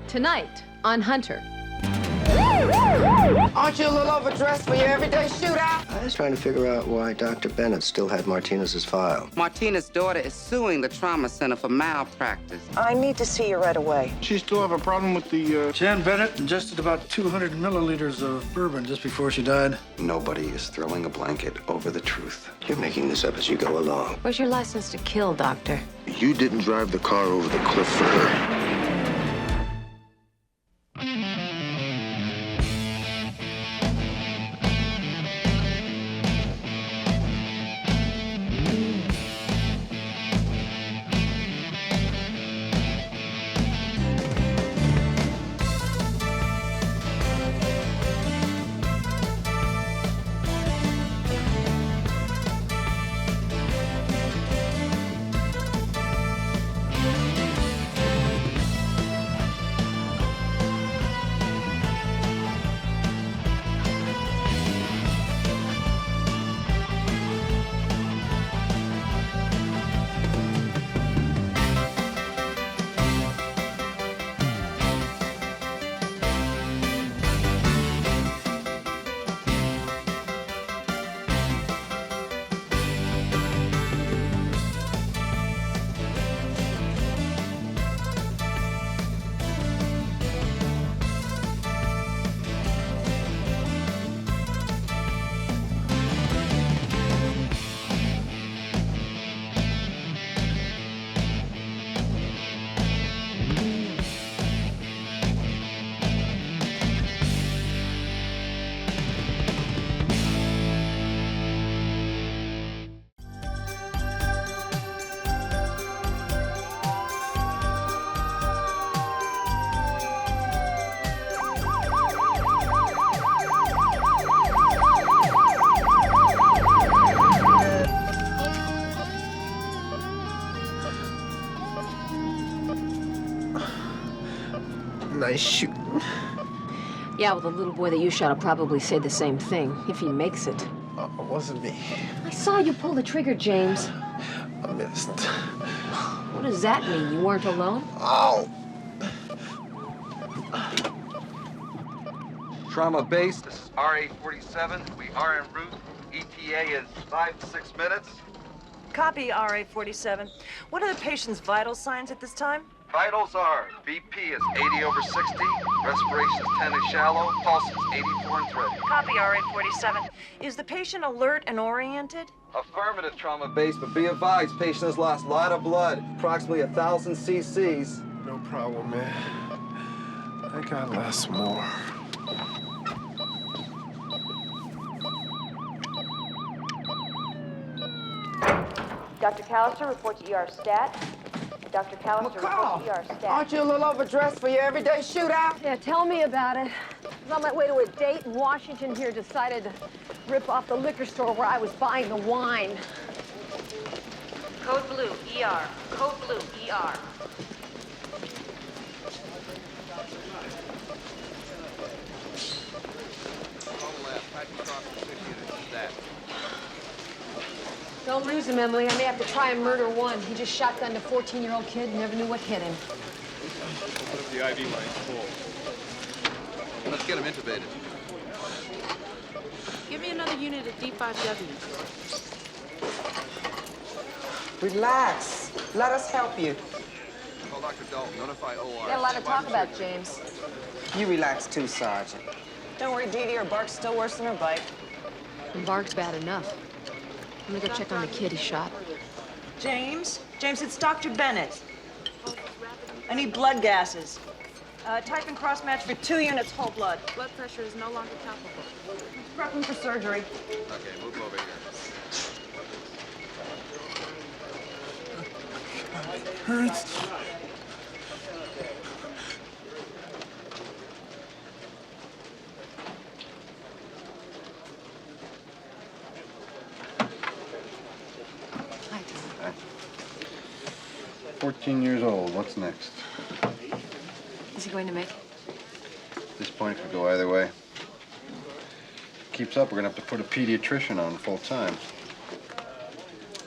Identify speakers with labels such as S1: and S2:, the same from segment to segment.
S1: Tonight on Hunter.
S2: Aren't you a little overdressed for your everyday shootout?
S3: I was trying to figure out why Dr. Bennett still had Martinez's file.
S2: Martinez's daughter is suing the trauma center for malpractice.
S4: I need to see you right away.
S5: She still have a problem with the... Jan Bennett ingested about 200 milliliters of bourbon just before she died.
S3: Nobody is throwing a blanket over the truth. You're making this up as you go along.
S1: Where's your license to kill, Doctor?
S5: You didn't drive the car over the cliff for her.
S6: Nice shooting.
S1: Yeah, well, the little boy that you shot will probably say the same thing, if he makes it.
S6: It wasn't me.
S1: I saw you pull the trigger, James.
S6: I missed.
S1: What does that mean? You weren't alone?
S6: Ow!
S7: Trauma base, this is RA-47. We are en route. ETA is 5 to 6 minutes.
S4: Copy, RA-47. What are the patient's vital signs at this time?
S7: Vitals are BP is 80 over 60, respiration is 10 and shallow, pulse is 84 and thready.
S4: Copy, RA-47. Is the patient alert and oriented?
S7: Affirmative, trauma base, but be advised, patient has lost a lot of blood, approximately 1,000 cc's.
S6: No problem, man. I got lots more.
S8: Dr. Callister reports ER stat. Dr. Callister
S2: McCall,
S8: reports ER stat.
S2: aren't you a little overdressed for your everyday shootout?
S1: Yeah, tell me about it. I was on my way to a date in Washington here, decided to rip off the liquor store where I was buying the wine.
S8: Code blue, ER. Code blue, ER.
S1: Don't lose him, Emily. I may have to try and murder one. He just shotgunned a 14-year-old kid and never knew what hit him.
S9: What if the IV line's full?
S7: Let's get him intubated.
S10: Give me another unit of D5W.
S2: Relax. Let us help you.
S7: Call Dr. Dalton, notify OR.
S1: You got a lot to talk about, James.
S2: You relax too, Sergeant.
S4: Don't worry, Dee Dee, her bark's still worse than her bite.
S1: And Bark's bad enough. I'm gonna go check on the kid he shot.
S4: James? James, it's Dr. Bennett. I need blood gases. Type and cross-match for 2 units whole blood.
S10: Blood pressure is no longer palpable.
S4: Prepping for surgery.
S7: Okay, move over here.
S6: Hurts.
S1: Hi, Tom.
S11: 14 years old. What's next?
S1: Is he going to make it?
S11: At this point, it could go either way. Keeps up, we're gonna have to put a pediatrician on full time.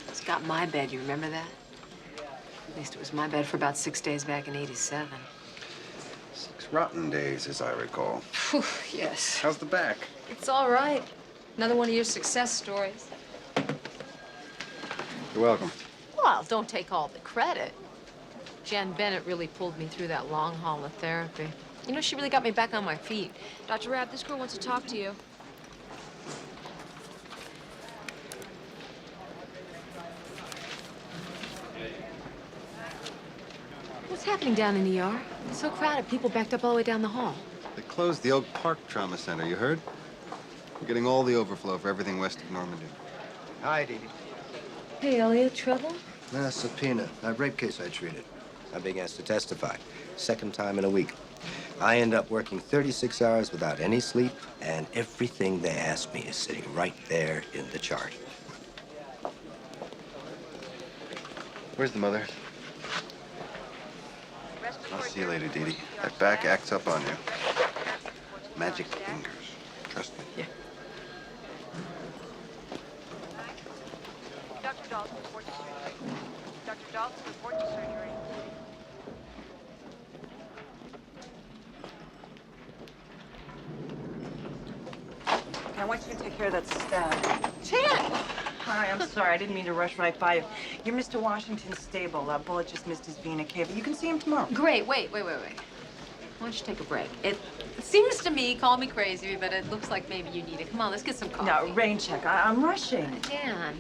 S1: He's got my bed, you remember that? At least it was my bed for about 6 days back in '87.
S3: 6 rotten days, as I recall.
S1: Phew, yes.
S11: How's the back?
S1: It's all right. Another one of your success stories.
S11: You're welcome.
S1: Well, don't take all the credit. Jen Bennett really pulled me through that long haul of therapy. You know, she really got me back on my feet.
S10: Dr. Rad, this girl wants to talk to you.
S1: What's happening down in the ER? It's so crowded, people backed up all the way down the hall.
S11: They closed the Oak Park Trauma Center, you heard? We're getting all the overflow for everything west of Normandy.
S3: Hi, Dee Dee.
S1: Hey, Elliot, trouble?
S3: Nah, subpoena. That rape case I treated. I'm being asked to testify. Second time in a week. I end up working 36 hours without any sleep, and everything they ask me is sitting right there in the chart.
S11: Where's the mother? I'll see you later, Dee Dee. That back acts up on you. Magic fingers. Trust me.
S1: Yeah.
S8: Dr. Dalton, report to surgery. Dr. Dalton, report to surgery.
S4: Okay, I want you to take care of that stab.
S1: Chan!
S4: Hi, I'm sorry. I didn't mean to rush right by you. You're Mr. Washington's stable. That bullet just missed his vena cava. You can see him tomorrow.
S1: Great, wait. Why don't you take a break? It seems to me, call me crazy, but it looks like maybe you need it. Come on, let's get some coffee.
S4: No, rain check. I'm rushing.
S1: Jan,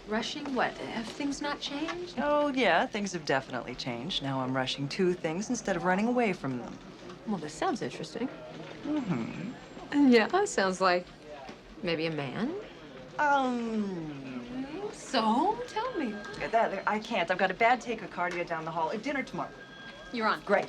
S1: rushing what? Have things not changed?
S4: Oh, yeah, things have definitely changed. Now I'm rushing to things instead of running away from them.
S1: Well, this sounds interesting.
S4: Mm-hmm.
S1: Yeah, sounds like maybe a man. So, tell me.
S4: I can't. I've got a bad tachycardia down the hall. Dinner tomorrow.
S1: You're on.
S4: Great.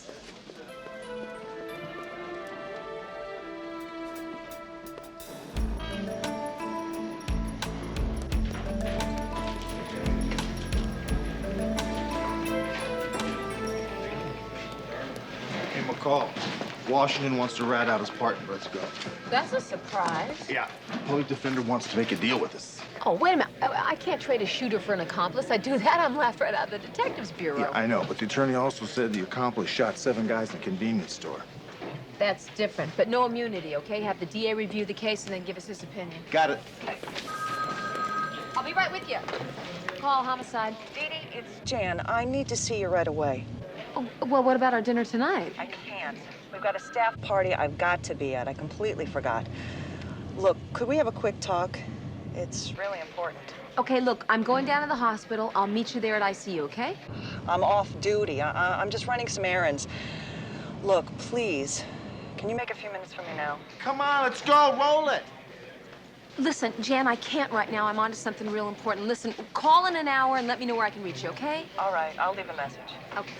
S6: Hey, McCall. Washington wants to rat out his partner. Let's go.
S1: That's a surprise.
S6: Yeah. Public defender wants to make a deal with us.
S1: Oh, wait a minute. I can't trade a shooter for an accomplice. I do that, I'm laughed right out of the detectives bureau.
S6: Yeah, I know, but the attorney also said the accomplice shot 7 guys in a convenience store.
S1: That's different, but no immunity, okay? Have the DA review the case and then give us his opinion.
S6: Got it.
S1: I'll be right with you. Call homicide.
S4: Dee Dee, it's Jan. I need to see you right away.
S1: Oh, well, what about our dinner tonight?
S4: I can't. We've got a staff party I've got to be at. I completely forgot. Look, could we have a quick talk? It's really important.
S1: Okay, look, I'm going down to the hospital. I'll meet you there at ICU, okay?
S4: I'm off duty. I'm just running some errands. Look, please, can you make a few minutes for me now?
S6: Come on, let's go. Roll it.
S1: Listen, Jan, I can't right now. I'm on to something real important. Listen, call in an hour and let me know where I can reach you, okay?
S4: All right, I'll leave a message.
S1: Okay.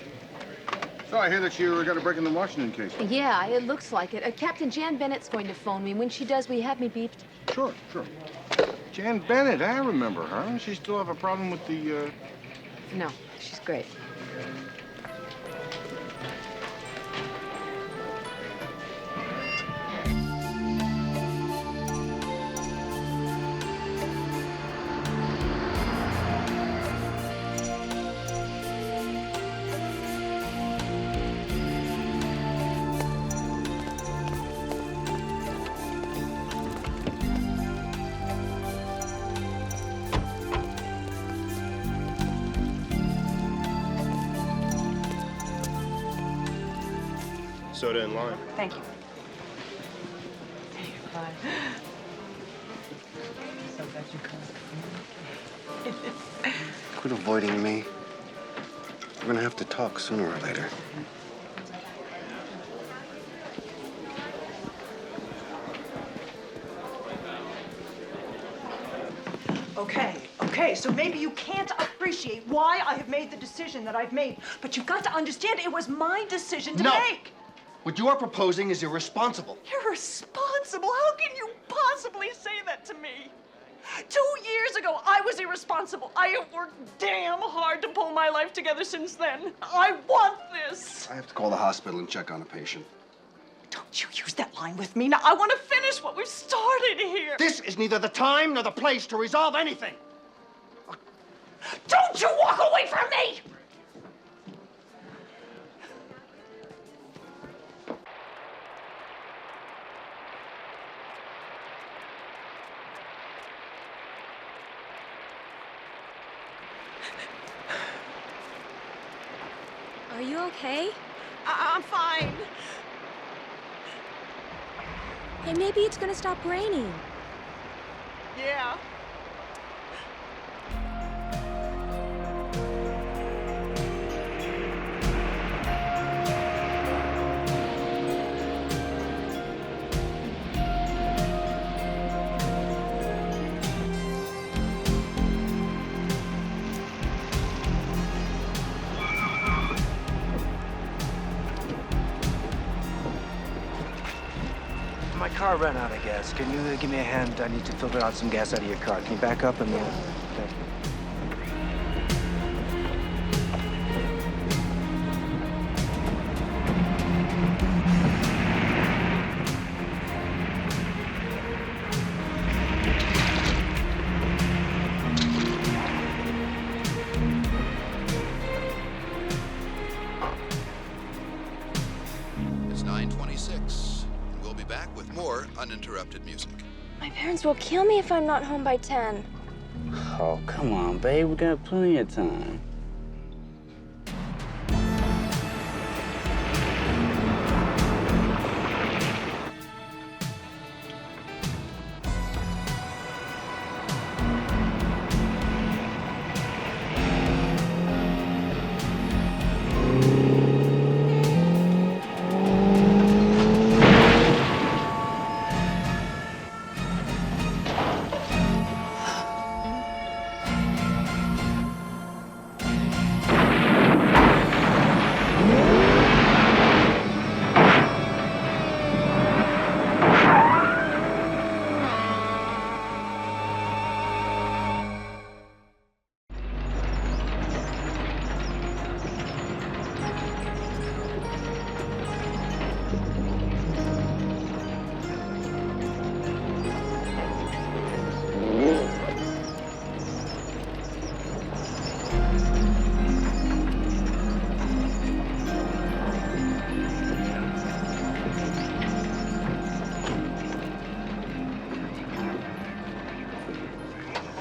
S11: So I hear that you got a break in the Washington case.
S1: Yeah, it looks like it. Captain Jan Bennett's going to phone me. When she does, will you have me beeped?
S11: Sure. Jan Bennett, I remember her. She still have a problem with the,
S1: No, she's great.
S9: Soda and lime.
S4: Thank you. Bye. So glad you called.
S3: Quit avoiding me. We're gonna have to talk sooner or later.
S4: Okay, so maybe you can't appreciate why I have made the decision that I've made, but you've got to understand it was my decision to make.
S3: What you are proposing is irresponsible.
S4: Irresponsible? How can you possibly say that to me? 2 years ago, I was irresponsible. I have worked damn hard to pull my life together since then. I want this.
S11: I have to call the hospital and check on a patient.
S4: Don't you use that line with me. Now, I want to finish what we've started here.
S3: This is neither the time nor the place to resolve anything.
S4: Don't you walk away from me!
S10: okay?
S4: I'm fine.
S10: Hey, maybe it's gonna stop raining.
S4: Yeah.
S3: My car ran out of gas. Can you give me a hand? I need to filter out some gas out of your car. Can you back up and... Okay.
S12: It's 9:26. We'll be back with more uninterrupted music.
S10: My parents will kill me if I'm not home by 10.
S13: Oh, come on, babe. We got plenty of time.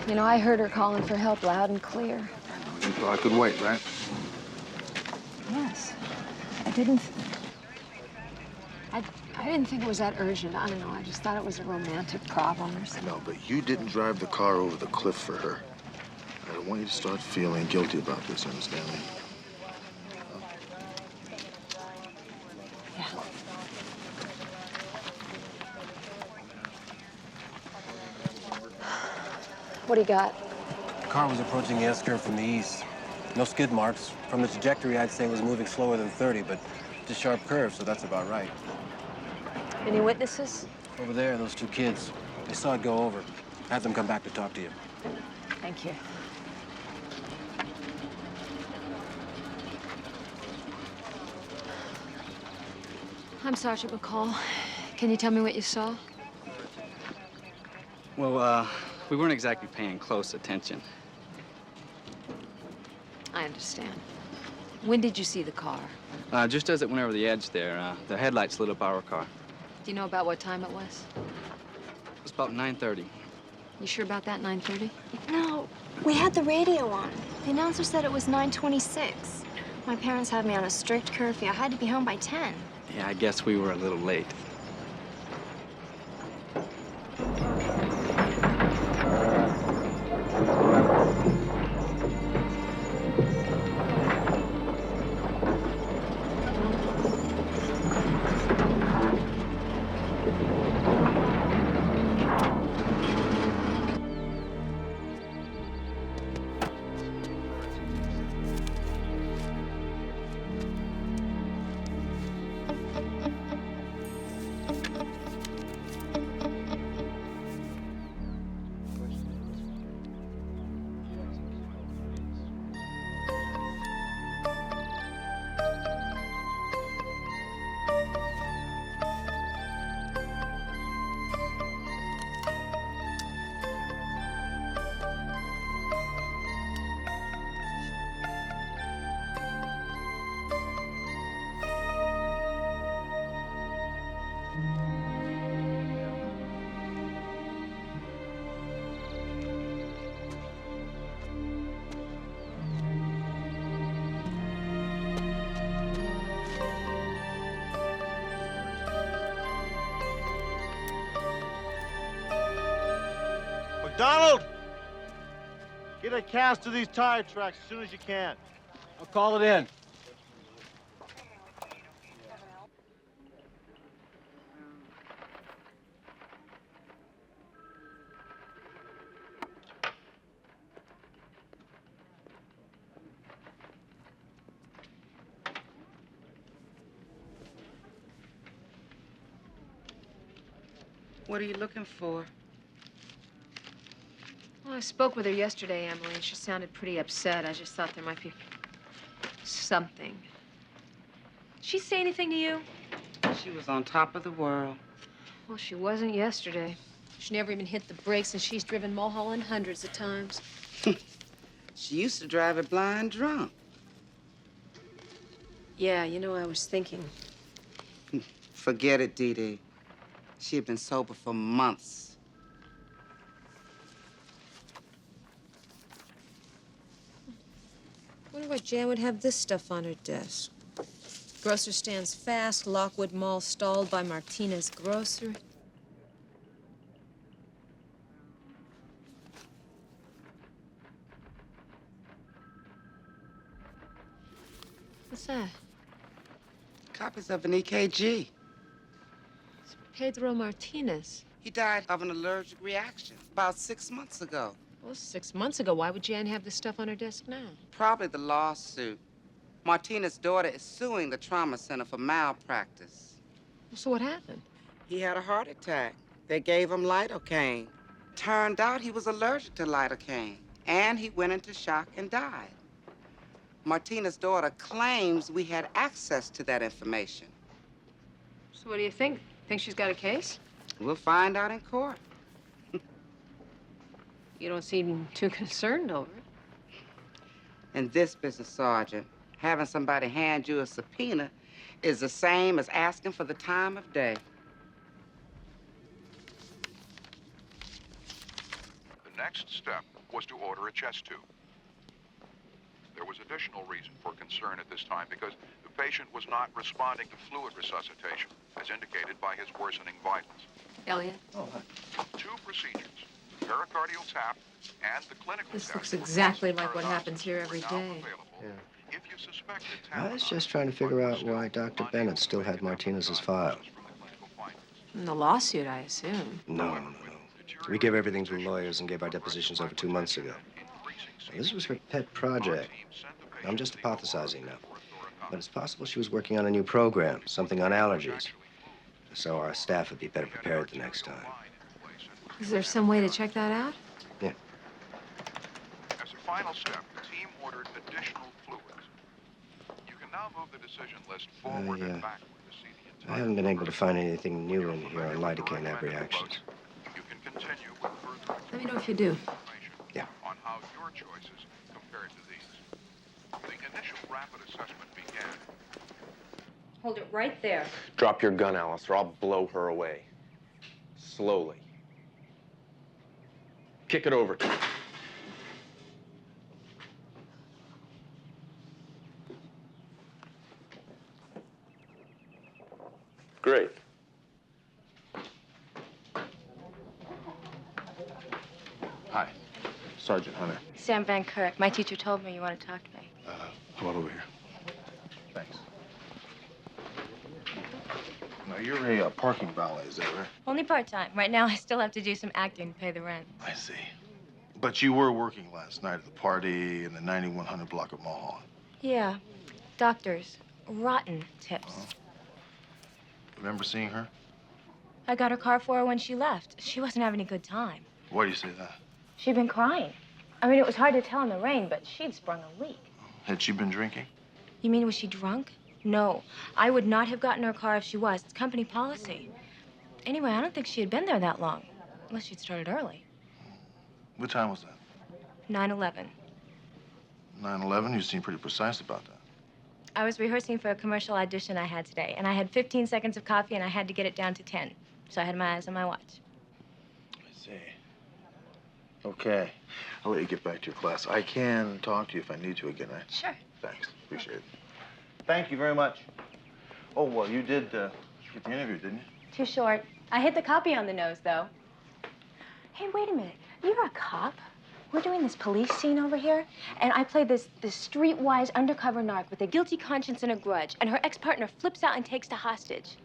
S1: You know, I heard her calling for help loud and clear.
S6: You thought I could wait, right?
S1: Yes. I didn't think it was that urgent. I don't know. I just thought it was a romantic problem or something.
S6: No, but you didn't drive the car over the cliff for her. I don't want you to start feeling guilty about this, understand me?
S1: Yeah. What do you got?
S3: The car was approaching the S-curve from the east. No skid marks. From the trajectory, I'd say it was moving slower than 30, but it's a sharp curve, so that's about right.
S1: Any witnesses?
S3: Over there, those two kids. They saw it go over. Have them come back to talk to you.
S1: Thank you.
S10: I'm Sergeant McCall. Can you tell me what you saw?
S13: Well, we weren't exactly paying close attention.
S10: I understand. When did you see the car?
S13: Just as it went over the edge there, the headlights lit up our car.
S10: Do you know about what time it was?
S13: It was about 9:30.
S10: You sure about that, 9:30?
S14: No, we had the radio on. The announcer said it was 9:26. My parents had me on a strict curfew. I had to be home by 10.
S13: Yeah, I guess we were a little late.
S15: Donald! Get a cast of these tire tracks as soon as you can.
S9: I'll call it in.
S2: What are you looking for?
S10: Well, I spoke with her yesterday, Emily, and she sounded pretty upset. I just thought there might be something. Did she say anything to you?
S2: She was on top of the world.
S10: Well, she wasn't yesterday. She never even hit the brakes, and she's driven Mulholland hundreds of times.
S2: She used to drive it blind drunk.
S10: Yeah, you know, I was thinking.
S2: Forget it, Dee Dee. She had been sober for months.
S10: Wonder why Jan would have this stuff on her desk. Grocer stands fast, Lockwood Mall stalled by Martinez Grocery. What's that?
S2: Copies of an EKG.
S10: It's Pedro Martinez.
S2: He died of an allergic reaction about 6 months ago.
S10: Well, 6 months ago. Why would Jan have this stuff on her desk now?
S2: Probably the lawsuit. Martinez's daughter is suing the trauma center for malpractice.
S10: So what happened?
S2: He had a heart attack. They gave him lidocaine. Turned out he was allergic to lidocaine, and he went into shock and died. Martinez's daughter claims we had access to that information.
S10: So what do you think? Think she's got a case?
S2: We'll find out in court.
S10: You don't seem too concerned over it.
S2: In this business, Sergeant, having somebody hand you a subpoena is the same as asking for the time of day.
S16: The next step was to order a chest tube. There was additional reason for concern at this time because the patient was not responding to fluid resuscitation, as indicated by his worsening vitals.
S10: Elliot?
S16: Oh, hi. 2 procedures, pericardial tap and the clinical
S10: This
S16: test.
S10: looks exactly like what happens here every day.
S3: Yeah.
S16: If you suspect
S3: I was just trying to figure out why Dr. Bennett still had Martinez's file.
S10: In the lawsuit, I assume.
S3: No. We gave everything to the lawyers and gave our depositions over 2 months ago. Now, this was her pet project. I'm just hypothesizing now. But it's possible she was working on a new program, something on allergies. So our staff would be better prepared the next time.
S10: Is there some way to check that out?
S3: Yeah.
S16: As a final step, the team ordered additional fluids. You can now move the decision list forward and backward to see the entire.
S3: I haven't been able to find anything new in here on lidocaine abreactions.
S16: You can continue with further
S10: Let me know if you do.
S3: Yeah.
S16: on how your choices compare to these. The initial rapid assessment began.
S8: Hold it right there.
S17: Drop your gun, Alice, or I'll blow her away. Slowly. Kick it over. Great.
S6: Hi, Sergeant Hunter.
S14: Sam Van Kirk. My teacher told me you want to talk to me.
S6: Come on over here. Thanks. Now, you're a parking valet, is that right?
S14: Only part-time. Right now, I still have to do some acting to pay the rent.
S6: I see. But you were working last night at the party in the 9100 block of Mulholland.
S14: Yeah. Doctors. Rotten tips.
S6: Remember seeing her?
S14: I got her car for her when she left. She wasn't having a good time.
S6: Why do you say that?
S14: She'd been crying. I mean, it was hard to tell in the rain, but she'd sprung a leak.
S6: Had she been drinking?
S14: You mean, was she drunk? No. I would not have gotten her car if she was. It's company policy. Anyway, I don't think she had been there that long. Unless she'd started early.
S6: What time was that?
S14: 9/11.
S6: 9/11? You seem pretty precise about that.
S14: I was rehearsing for a commercial audition I had today, and I had 15 seconds of coffee, and I had to get it down to 10. So I had my eyes on my watch.
S6: I see. Okay. I'll let you get back to your class. I can talk to you if I need to again.
S14: Sure.
S6: Thanks. Appreciate it. Thank you very much. Oh, well, you did get the interview, didn't you?
S14: Too short. I hit the copy on the nose, though. Hey, wait a minute. You're a cop. We're doing this police scene over here, and I play this streetwise undercover narc with a guilty conscience and a grudge, and her ex-partner flips out and takes the hostage.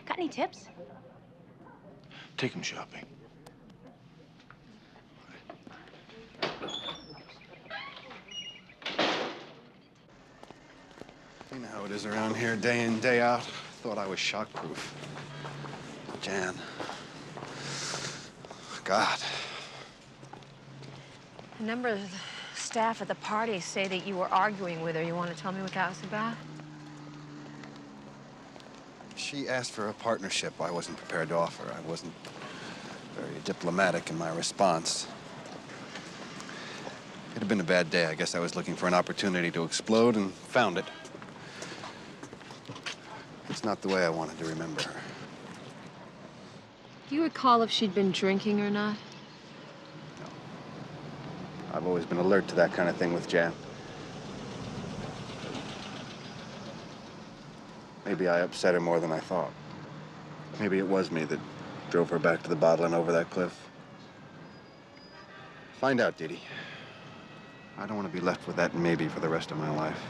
S14: Got any tips?
S6: Take him shopping.
S11: You know how it is around here, day in, day out. Thought I was shock-proof. Jan. God.
S1: A number of the staff at the party say that you were arguing with her. You want to tell me what that was about?
S11: She asked for a partnership I wasn't prepared to offer. I wasn't very diplomatic in my response. It had been a bad day. I guess I was looking for an opportunity to explode and found it. It's not the way I wanted to remember her.
S10: Do you recall if she'd been drinking or not?
S11: I've always been alert to that kind of thing with Jan. Maybe I upset her more than I thought. Maybe it was me that drove her back to the bottle and over that cliff. Find out, Dee Dee. I don't want to be left with that maybe for the rest of my life.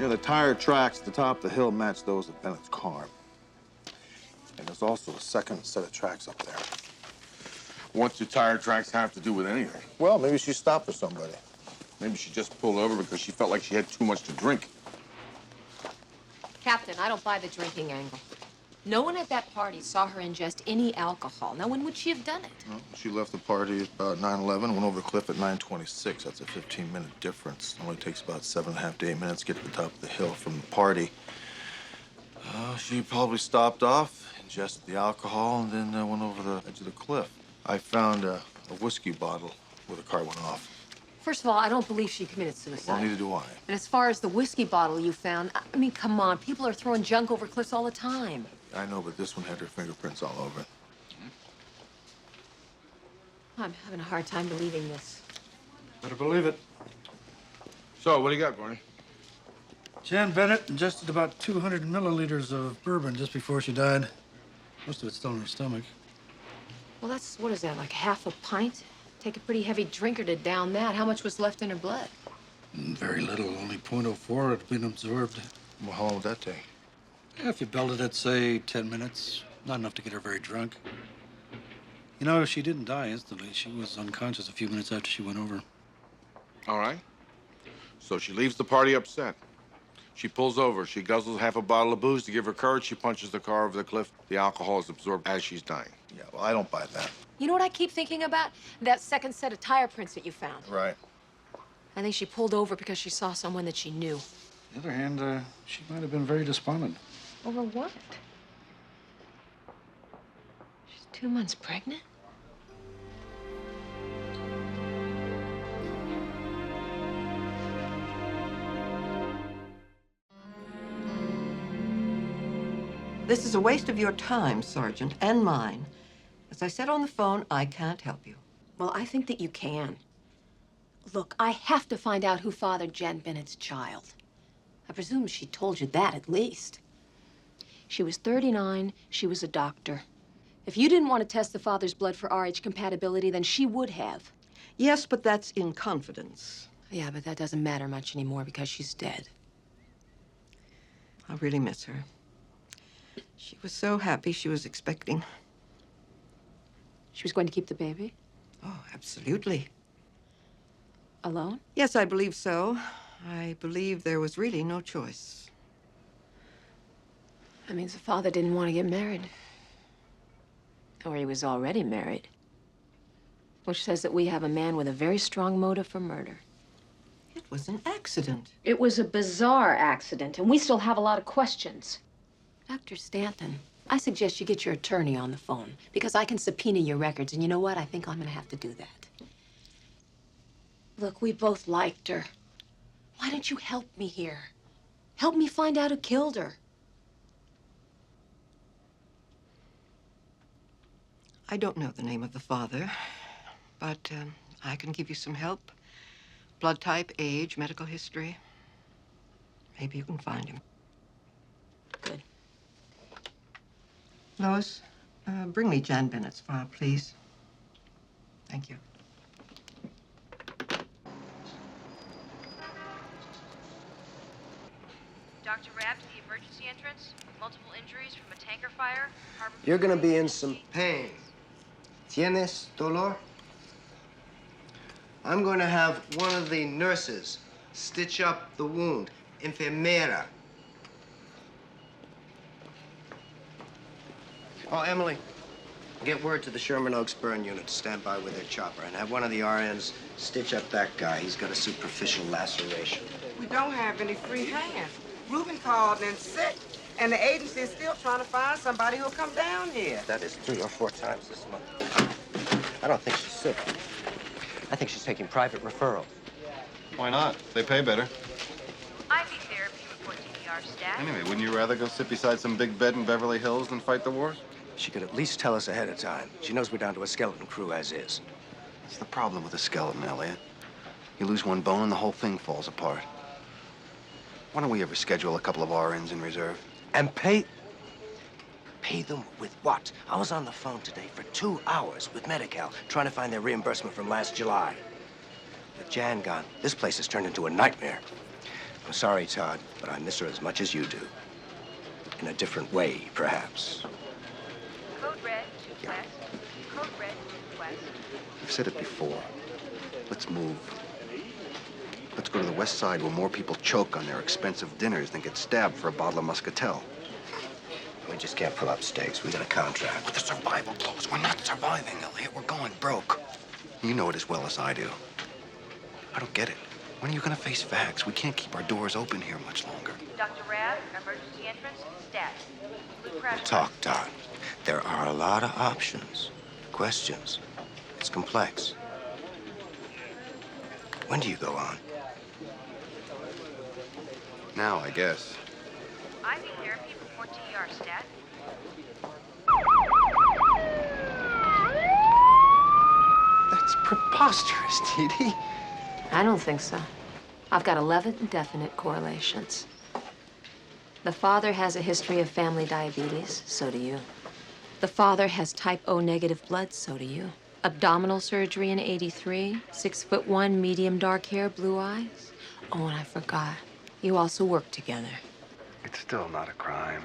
S6: Yeah, the tire tracks at the top of the hill match those of Bennett's car. And there's also a second set of tracks up there.
S11: What's the tire tracks have to do with anything?
S6: Well, maybe she stopped for somebody.
S11: Maybe she just pulled over because she felt like she had too much to drink.
S10: Captain, I don't buy the drinking angle. No one at that party saw her ingest any alcohol. Now, when would she have done it?
S6: Well, she left the party at about 9:11, went over the cliff at 9:26. That's a 15-minute difference. It only takes about 7.5 to 8 minutes to get to the top of the hill from the party. She probably stopped off, ingested the alcohol, and then went over the edge of the cliff. I found a whiskey bottle where the car went off.
S10: First of all, I don't believe she committed suicide.
S6: Well, neither do I.
S10: And as far as the whiskey bottle you found, I mean, come on. People are throwing junk over cliffs all the time.
S6: I know, but this one had her fingerprints all over it.
S10: I'm having a hard time believing this.
S5: Better believe it.
S11: So, what do you got, Barney?
S5: Jan Bennett ingested about 200 milliliters of bourbon just before she died. Most of it's still in her stomach.
S10: Well, that's, what is that, like half a pint? Take a pretty heavy drinker to down that. How much was left in her blood?
S5: Very little, only 0.04 had been absorbed.
S6: Well, how long would that take?
S5: Yeah, if you belted it, say, 10 minutes. Not enough to get her very drunk. You know, she didn't die instantly. She was unconscious a few minutes after she went over.
S11: All right. So she leaves the party upset. She pulls over. She guzzles half a bottle of booze to give her courage. She punches the car over the cliff. The alcohol is absorbed as she's dying.
S6: Yeah, well, I don't buy that.
S10: You know what I keep thinking about? That second set of tire prints that you found.
S6: Right.
S10: I think she pulled over because she saw someone that she knew.
S5: On the other hand, she might have been very despondent.
S10: Over what? She's 2 months pregnant?
S18: This is a waste of your time, Sergeant, and mine. As I said on the phone, I can't help you.
S10: Well, I think that you can. Look, I have to find out who fathered Jan Bennett's child. I presume she told you that, at least. She was 39. She was a doctor. If you didn't want to test the father's blood for RH compatibility, then she would have.
S18: Yes, but that's in confidence.
S10: Yeah, but that doesn't matter much anymore because she's dead.
S18: I really miss her. She was so happy she was expecting.
S10: She was going to keep the baby?
S18: Oh, absolutely.
S10: Alone?
S18: Yes, I believe so. I believe there was really no choice.
S10: That means the father didn't want to get married. Or he was already married. Which says that we have a man with a very strong motive for murder.
S18: It was an accident.
S10: It was a bizarre accident, and we still have a lot of questions. Dr. Stanton, I suggest you get your attorney on the phone, because I can subpoena your records, and you know what? I think I'm gonna have to do that. Look, we both liked her. Why don't you help me here? Help me find out who killed her.
S18: I don't know the name of the father, but I can give you some help. Blood type, age, medical history. Maybe you can find him.
S10: Good.
S18: Lois, bring me Jan Bennett's file, please. Thank you.
S8: Dr. Rabb to the emergency entrance. Multiple injuries from a tanker fire.
S3: You're gonna be in some pain. ¿Tienes dolor? I'm going to have one of the nurses stitch up the wound. Enfermera. Oh, Emily, get word to the Sherman Oaks burn unit to stand by with their chopper and have one of the RNs stitch up that guy. He's got a superficial laceration.
S2: We don't have any free hands. Ruben called in sick, and the agency is still trying to find somebody who'll come down here.
S3: That is 3 or 4 times this month. I don't think she's sick. I think she's taking private referrals.
S11: Why not? They pay better.
S8: IV therapy report CPR staff.
S11: Anyway, wouldn't you rather go sit beside some big bed in Beverly Hills than fight the wars?
S3: She could at least tell us ahead of time. She knows we're down to a skeleton crew as is.
S11: That's the problem with a skeleton, Elliot. You lose one bone and the whole thing falls apart. Why don't we ever schedule a couple of RNs in reserve?
S3: And pay them with what? I was on the phone today for 2 hours with Medi-Cal trying to find their reimbursement from last July. With Jan gone, this place has turned into a nightmare. I'm sorry, Todd, but I miss her as much as you do. In a different way, perhaps.
S8: Code red to west. Code red to west.
S19: I've said it before. Let's move. Let's go to the west side where more people choke on their expensive dinners than get stabbed for a bottle of Muscatel.
S3: We just can't pull up stakes. We got a contract.
S19: With the survival clause, we're not surviving, Elliot. We're going broke. You know it as well as I do. I don't get it. When are you gonna face facts? We can't keep our doors open here much longer.
S8: Dr. Rad, emergency entrance, stat. Blue crash.
S3: Talk, Todd. There are a lot of options, questions. It's complex. When do you go on?
S19: Now, I guess.
S8: IV therapy before TR, stat.
S19: That's preposterous, Dee Dee.
S10: I don't think so. I've got 11 definite correlations. The father has a history of family diabetes, so do you. The father has type O negative blood, so do you. Abdominal surgery in '83, 6'1", medium dark hair, blue eyes. Oh, and I forgot. You also work together.
S19: It's still not a crime.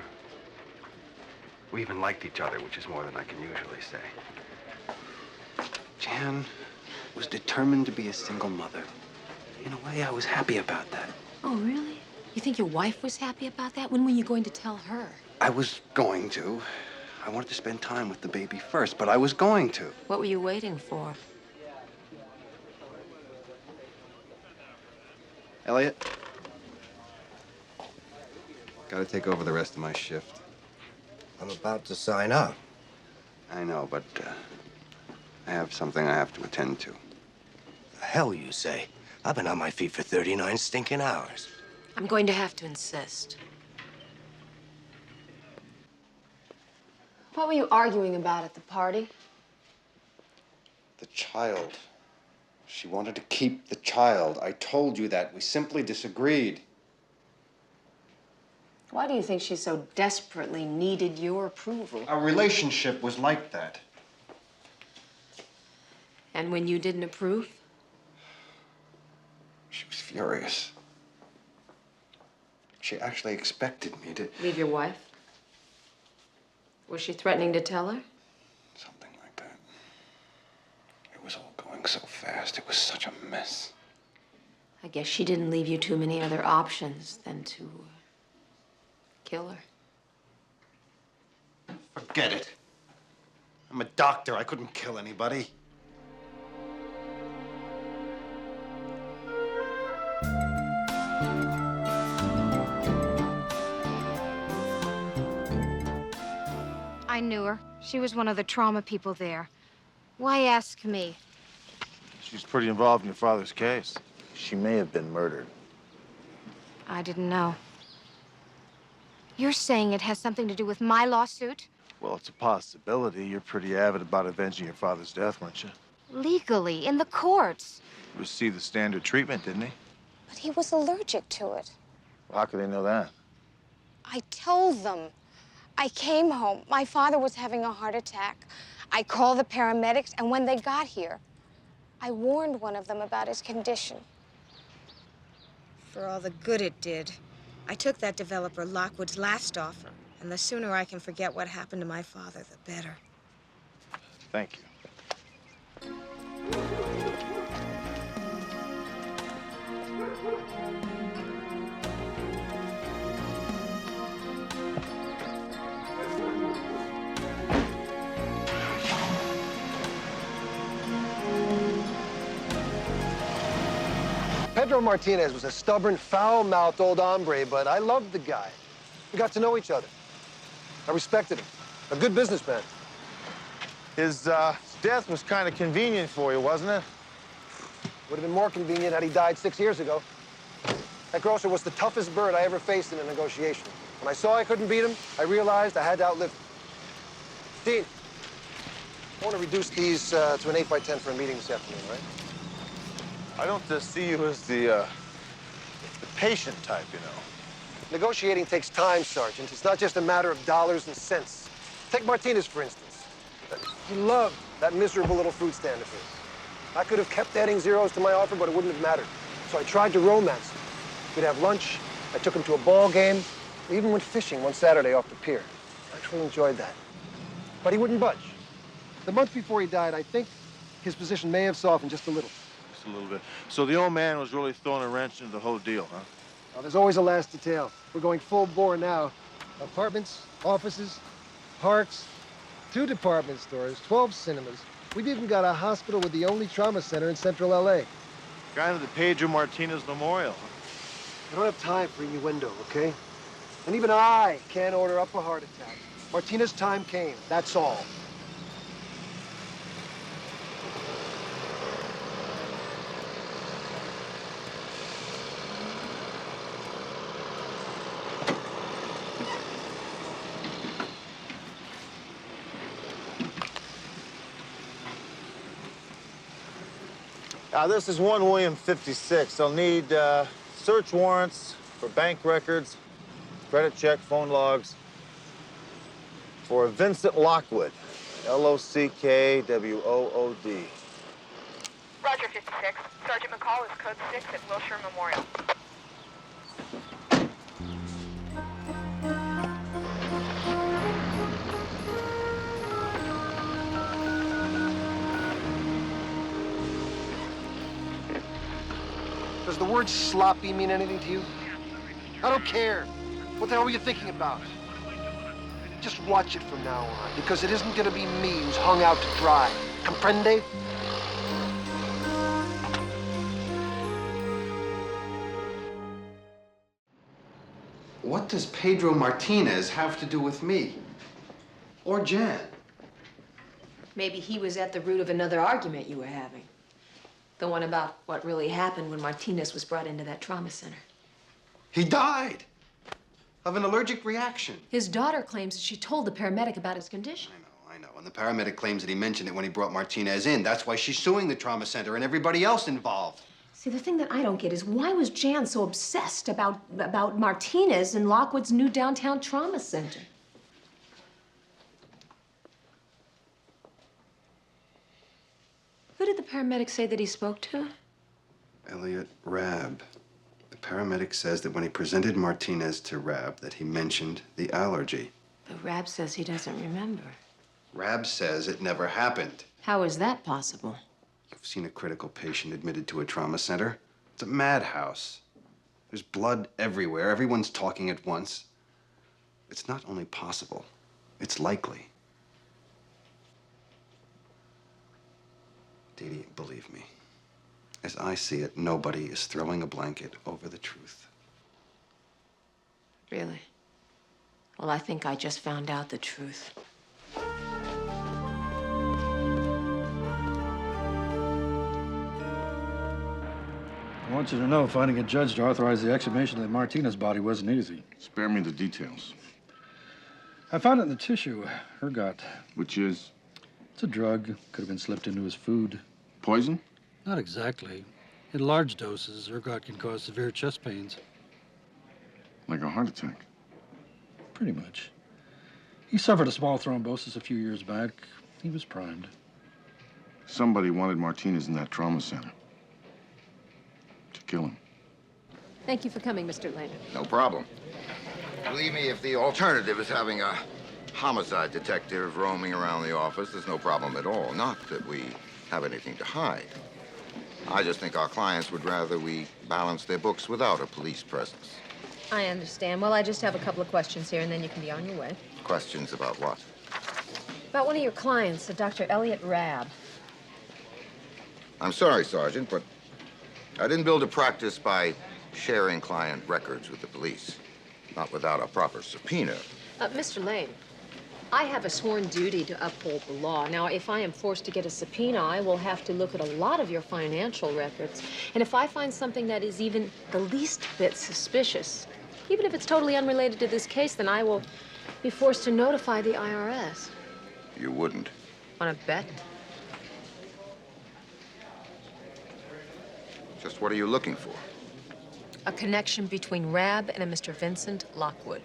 S19: We even liked each other, which is more than I can usually say. Jan was determined to be a single mother. In a way, I was happy about that.
S10: Oh, really? You think your wife was happy about that? When were you going to tell her?
S19: I was going to. I wanted to spend time with the baby first, but I was going to.
S10: What were you waiting for?
S19: Elliot? Gotta take over the rest of my shift.
S3: I'm about to sign up.
S19: I know, but I have something I have to attend to.
S3: The hell you say? I've been on my feet for 39 stinking hours.
S10: I'm going to have to insist. What were you arguing about at the party?
S19: The child. She wanted to keep the child. I told you that. We simply disagreed.
S10: Why do you think she so desperately needed your approval?
S19: Our relationship was like that.
S10: And when you didn't approve?
S19: She was furious. She actually expected me to...
S10: Leave your wife? Was she threatening to tell her?
S19: Something like that. It was all going so fast. It was such a mess.
S10: I guess she didn't leave you too many other options than to kill her.
S19: Forget it. I'm a doctor. I couldn't kill anybody.
S20: I knew her. She was one of the trauma people there. Why ask me?
S6: She's pretty involved in your father's case. She may have been murdered.
S20: I didn't know. You're saying it has something to do with my lawsuit?
S6: Well, it's a possibility. You're pretty avid about avenging your father's death, weren't you?
S20: Legally, in the courts.
S6: He received the standard treatment, didn't he?
S20: But he was allergic to it.
S6: Well, how could they know that?
S20: I told them. I came home. My father was having a heart attack. I called the paramedics, and when they got here, I warned one of them about his condition. For all the good it did, I took that developer Lockwood's last offer, and the sooner I can forget what happened to my father, the better.
S6: Thank you.
S15: Pedro Martinez was a stubborn, foul-mouthed old hombre, but I loved the guy. We got to know each other. I respected him. A good businessman.
S6: His death was kind of convenient for you, wasn't it?
S15: Would have been more convenient had he died 6 years ago. That grocer was the toughest bird I ever faced in a negotiation. When I saw I couldn't beat him, I realized I had to outlive him. Dean, I want to reduce these to an 8x10 for a meeting this afternoon, right?
S6: I don't see you as the patient type, you know.
S15: Negotiating takes time, Sergeant. It's not just a matter of dollars and cents. Take Martinez, for instance. He loved that miserable little fruit stand of his. I could have kept adding zeros to my offer, but it wouldn't have mattered. So I tried to romance him. We'd have lunch. I took him to a ball game. We even went fishing one Saturday off the pier. I actually enjoyed that. But he wouldn't budge. The month before he died, I think his position may have softened just a little.
S6: Just a little bit. So the old man was really throwing a wrench into the whole deal, huh?
S15: Now, there's always a last detail. We're going full bore now. Apartments, offices, parks, 2 department stores, 12 cinemas. We've even got a hospital with the only trauma center in central LA.
S6: Kind of the Pedro Martinez Memorial.
S15: I don't have time for innuendo, okay? And even I can't order up a heart attack. Martinez's time came, that's all.
S21: This is 1 William 56. They'll need search warrants for bank records, credit check, phone logs, for Vincent Lockwood, L-O-C-K-W-O-O-D.
S8: Roger, 56. Sergeant McCall is code 6 at Wilshire Memorial.
S15: Does the word sloppy mean anything to you? I don't care. What the hell were you thinking about? Just watch it from now on, because it isn't gonna be me who's hung out to dry. Comprende?
S19: What does Pedro Martinez have to do with me? Or Jan?
S10: Maybe he was at the root of another argument you were having. The one about what really happened when Martinez was brought into that trauma center.
S19: He died of an allergic reaction.
S10: His daughter claims that she told the paramedic about his condition.
S19: I know, and the paramedic claims that he mentioned it when he brought Martinez in. That's why she's suing the trauma center and everybody else involved.
S10: See, the thing that I don't get is why was Jan so obsessed about Martinez and Lockwood's new downtown trauma center? Who did the paramedic say that he spoke to?
S19: Elliot Rabb. The paramedic says that when he presented Martinez to Rabb, that he mentioned the allergy.
S10: But Rabb says he doesn't remember.
S19: Rabb says it never happened.
S10: How is that possible?
S19: You've seen a critical patient admitted to a trauma center. It's a madhouse. There's blood everywhere. Everyone's talking at once. It's not only possible, it's likely. Dee Dee, believe me, as I see it, nobody is throwing a blanket over the truth.
S10: Really? Well, I think I just found out the truth.
S5: I want you to know, finding a judge to authorize the exhumation of the Martinez body wasn't easy.
S11: Spare me the details.
S5: I found it in the tissue, ergot.
S11: Which is?
S5: It's a drug. Could have been slipped into his food.
S11: Poison?
S5: Not exactly. In large doses, ergot can cause severe chest pains.
S11: Like a heart attack?
S5: Pretty much. He suffered a small thrombosis a few years back. He was primed.
S11: Somebody wanted Martinez in that trauma center. To kill him.
S10: Thank you for coming, Mr. Lane.
S7: No problem. Believe me, if the alternative is having a homicide detective roaming around the office, there's no problem at all. Not that we have anything to hide. I just think our clients would rather we balance their books without a police presence.
S1: I understand. Well, I just have a couple of questions here, and then you can be on your way.
S7: Questions about what?
S1: About one of your clients, Dr. Elliot Rabb.
S7: I'm sorry, Sergeant, but I didn't build a practice by sharing client records with the police. Not without a proper subpoena.
S10: Mr. Lane, I have a sworn duty to uphold the law. Now, if I am forced to get a subpoena, I will have to look at a lot of your financial records. And if I find something that is even the least bit suspicious, even if it's totally unrelated to this case, then I will be forced to notify the IRS.
S7: You wouldn't.
S10: Want to bet?
S7: Just what are you looking for?
S10: A connection between Rabb and a Mr. Vincent Lockwood.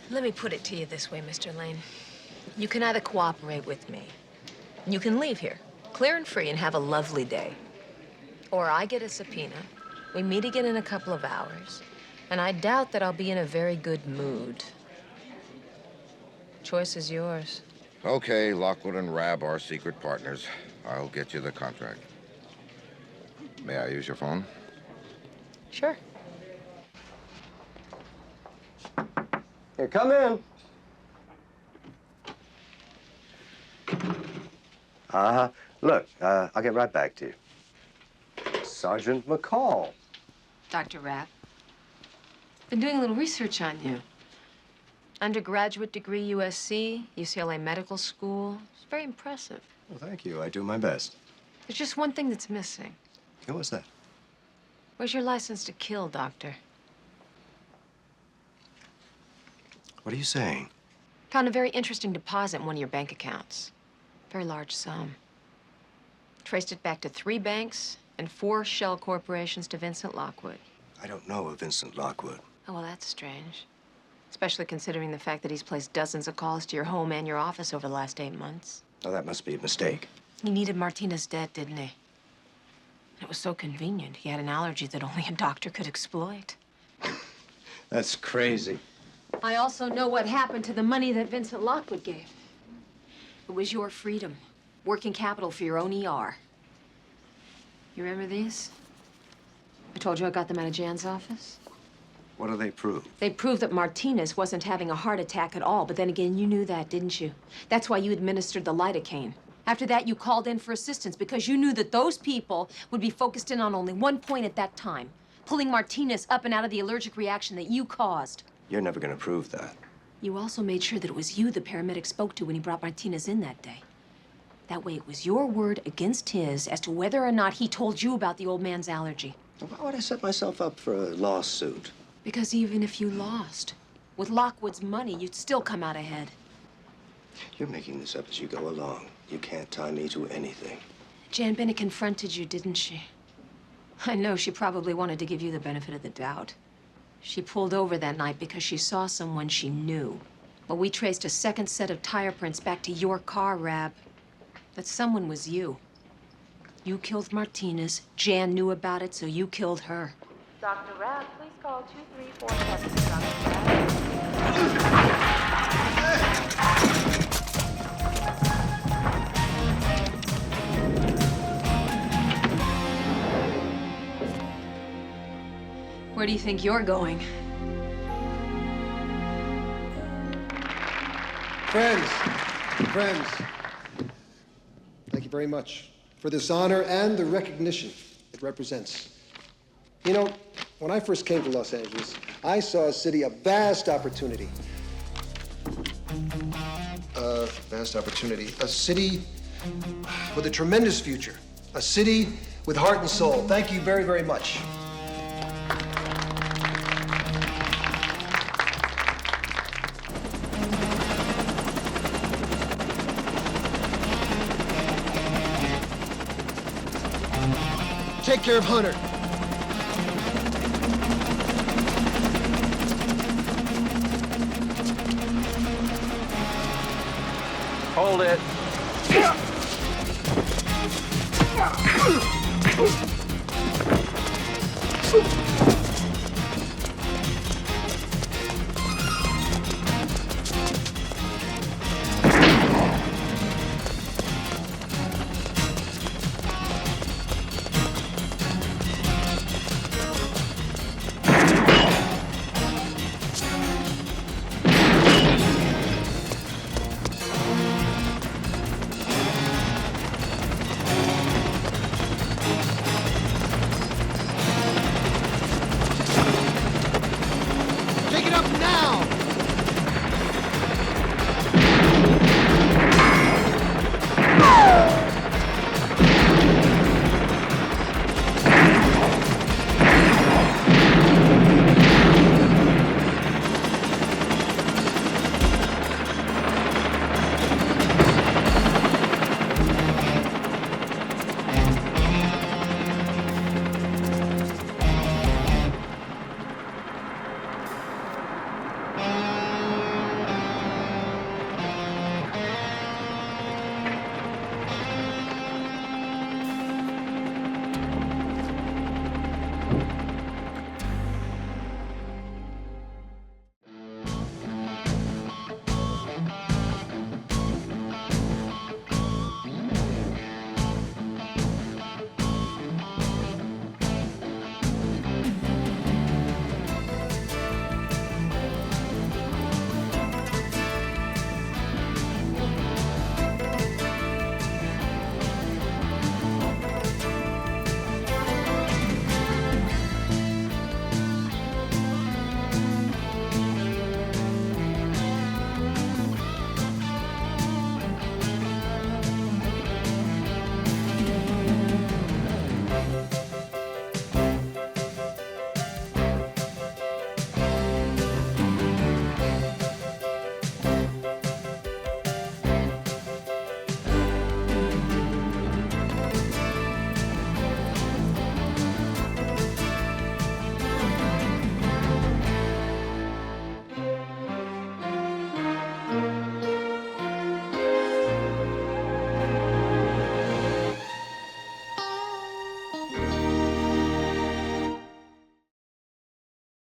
S10: Let me put it to you this way, Mr. Lane. You can either cooperate with me, you can leave here, clear and free, and have a lovely day. Or I get a subpoena. We meet again in a couple of hours. And I doubt that I'll be in a very good mood. Choice is yours.
S7: Okay, Lockwood and Rab are secret partners. I'll get you the contract. May I use your phone?
S10: Sure.
S3: Here, come in. Look, I'll get right back to you. Sergeant McCall.
S10: Dr. Rapp. Been doing a little research on you. Undergraduate degree, USC, UCLA Medical School. It's very impressive.
S3: Well, thank you. I do my best.
S10: There's just one thing that's missing.
S3: What was that?
S10: Where's your license to kill, Doctor?
S3: What are you saying?
S10: Found a very interesting deposit in one of your bank accounts. Very large sum. Traced it back to 3 banks and 4 shell corporations to Vincent Lockwood.
S3: I don't know a Vincent Lockwood.
S10: Oh, well, that's strange. Especially considering the fact that he's placed dozens of calls to your home and your office over the last 8 months.
S3: Oh, that must be a mistake.
S10: He needed Martinez dead, didn't he? It was so convenient. He had an allergy that only a doctor could exploit.
S3: That's crazy.
S10: I also know what happened to the money that Vincent Lockwood gave. It was your freedom, working capital for your own ER. You remember these? I told you I got them out of Jan's office.
S3: What do they prove?
S10: They proved that Martinez wasn't having a heart attack at all, but then again, you knew that, didn't you? That's why you administered the lidocaine. After that, you called in for assistance because you knew that those people would be focused in on only one point at that time, pulling Martinez up and out of the allergic reaction that you caused.
S3: You're never going to prove that.
S10: You also made sure that it was you the paramedic spoke to when he brought Martinez in that day. That way, it was your word against his as to whether or not he told you about the old man's allergy.
S3: Why would I set myself up for a lawsuit?
S10: Because even if you lost, with Lockwood's money, you'd still come out ahead.
S3: You're making this up as you go along. You can't tie me to anything.
S10: Jan Bennett confronted you, didn't she? I know she probably wanted to give you the benefit of the doubt. She pulled over that night because she saw someone she knew. But we traced a second set of tire prints back to your car, Rab. That someone was you. You killed Martinez. Jan knew about it, so you killed her.
S8: Dr. Rab, please call 2347 for Dr.
S10: Where do you think you're going?
S15: Friends, thank you very much for this honor and the recognition it represents. You know, when I first came to Los Angeles, I saw a city of vast opportunity. Vast opportunity. A city with a tremendous future. A city with heart and soul. Thank you very, very much. Take care of Hunter.
S19: Hold it.